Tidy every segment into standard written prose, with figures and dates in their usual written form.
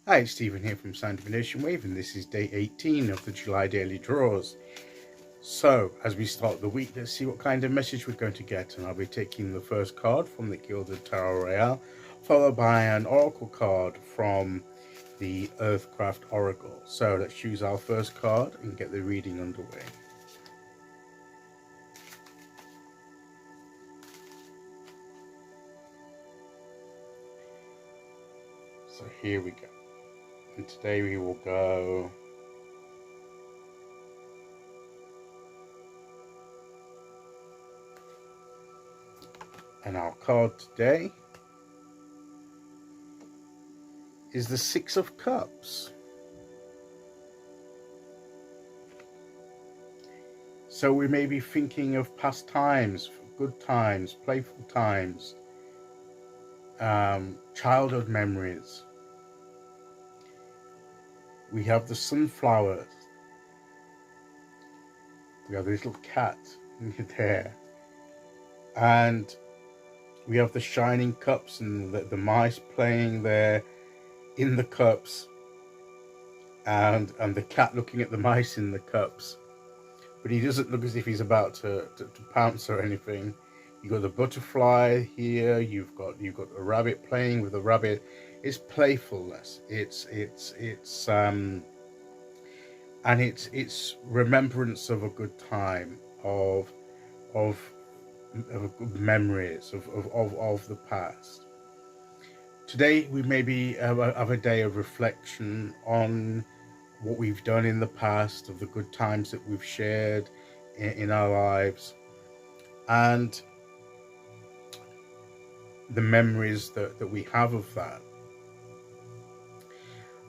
Hi, it's Stephen here from Sound Divination Wave, and this is day 18 of the July daily draws. So, as we start the week, let's see what kind of message we're going to get. And I'll be taking the first card from the Gilded Royale, followed by an Oracle card from the Earthcraft Oracle. So, let's choose our first card and get the reading underway. So, here we go. And today we will go and our card today is the Six of Cups. So we may be thinking of past times, good times, playful times, childhood memories. We have the sunflowers. We have the little cat there. And we have the shining cups and the mice playing there in the cups. And the cat looking at the mice in the cups. But he doesn't look as if he's about to pounce or anything. You've got the butterfly here. You've got a rabbit playing with a rabbit. It's playfulness. It's remembrance of a good time, of memories of the past. Today we maybe have a day of reflection on what we've done in the past, of the good times that we've shared in our lives, and the memories that we have of that.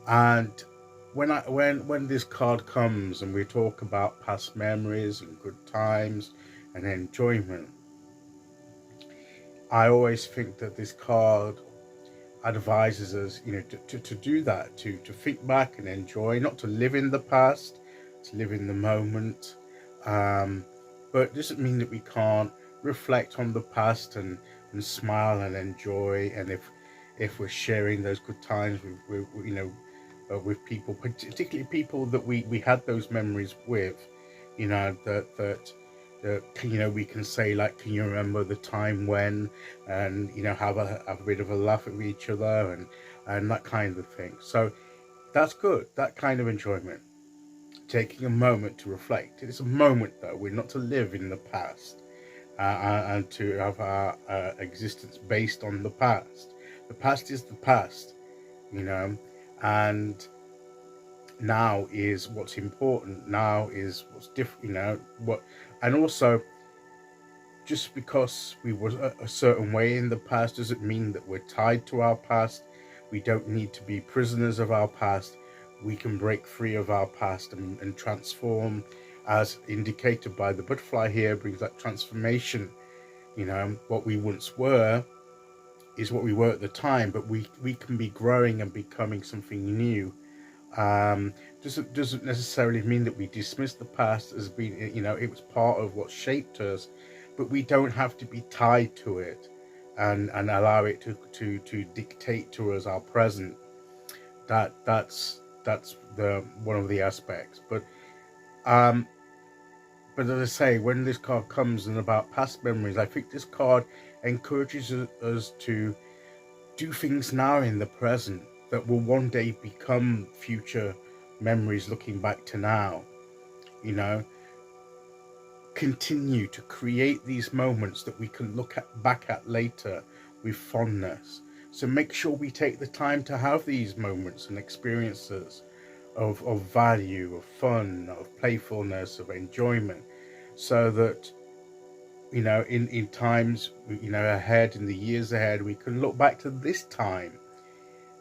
And when this card comes and we talk about past memories and good times and enjoyment, I always think that this card advises us, to do that, to think back and enjoy, not to live in the past, to live in the moment. But it doesn't mean that we can't reflect on the past and smile and enjoy. And if we're sharing those good times with people, particularly people that we had those memories with, that we can say, like, can you remember the time when, and have a bit of a laugh at each other and that kind of thing. So that's good, that kind of enjoyment, taking a moment to reflect. It's a moment, though. We're not to live in the past and to have our existence based on the past. The past is the past, and now is what's important. Now is what's different, and also, just because we were a certain way in the past doesn't mean that we're tied to our past. We don't need to be prisoners of our past. We can break free of our past and transform, as indicated by the butterfly here, brings that transformation. What we once were is what we were at the time, but we can be growing and becoming something new. Doesn't necessarily mean that we dismiss the past as being, it was part of what shaped us, but we don't have to be tied to it and allow it to dictate to us our present. That's the one of the aspects. But as I say, when this card comes and about past memories, I think this card encourages us to do things now in the present that will one day become future memories looking back to now. Continue to create these moments that we can look back at later with fondness. So make sure we take the time to have these moments and experiences of value, of fun, of playfulness, of enjoyment, so that in times ahead, in the years ahead, we can look back to this time.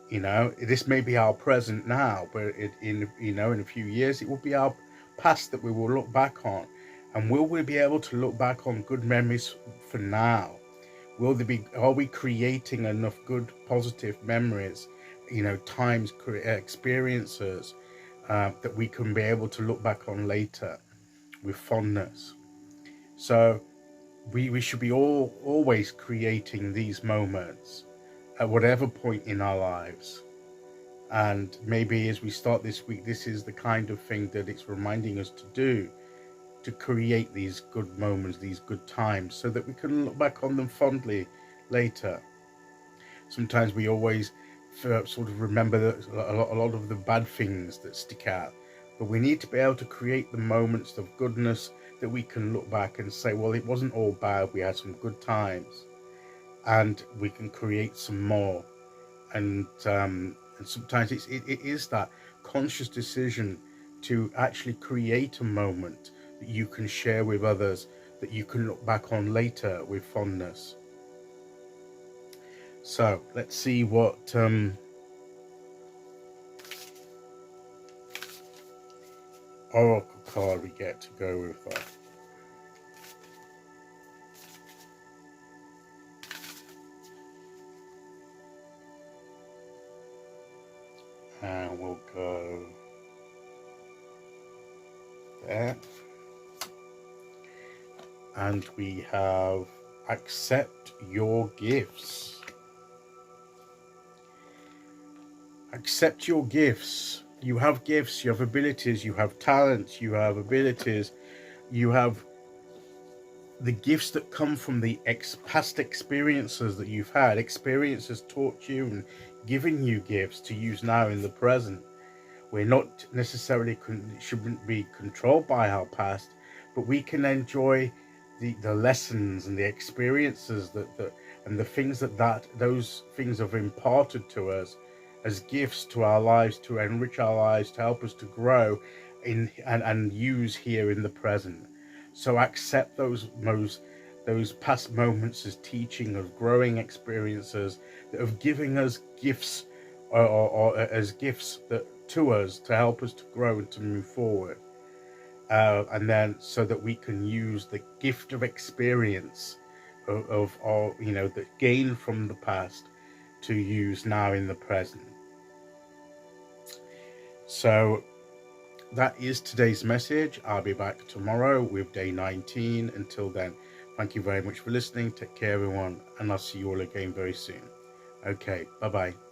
This may be our present now, but in a few years it will be our past that we will look back on. And will we be able to look back on good memories for now? Are we creating enough good positive memories, times, experiences that we can be able to look back on later with fondness? So we should be always creating these moments at whatever point in our lives. And maybe as we start this week, this is the kind of thing that it's reminding us to do, to create these good moments, these good times, so that we can look back on them fondly later. Sometimes we always sort of remember a lot of the bad things that stick out, but we need to be able to create the moments of goodness that we can look back and say, well, it wasn't all bad, we had some good times, and we can create some more. And sometimes it is that conscious decision to actually create a moment that you can share with others, that you can look back on later with fondness. So let's see what Oracle card we get to go with that. And we'll go there. And we have accept your gifts. Accept your gifts. You have gifts, you have abilities, you have talents, you have abilities, you have the gifts that come from the past experiences that you've had. Experiences taught you and given you gifts to use now in the present. We're not necessarily shouldn't be controlled by our past, but we can enjoy the lessons and the experiences that and the things that those things have imparted to us as gifts to our lives, to enrich our lives, to help us to grow and use here in the present. So accept those past moments as teaching, of growing experiences that have given us gifts, or as gifts that to us to help us to grow and to move forward, and then so that we can use the gift of experience of that gained from the past to use now in the present. So that is today's message. I'll be back tomorrow with day 19. Until then, thank you very much for listening. Take care, everyone, and I'll see you all again very soon. Okay, bye-bye.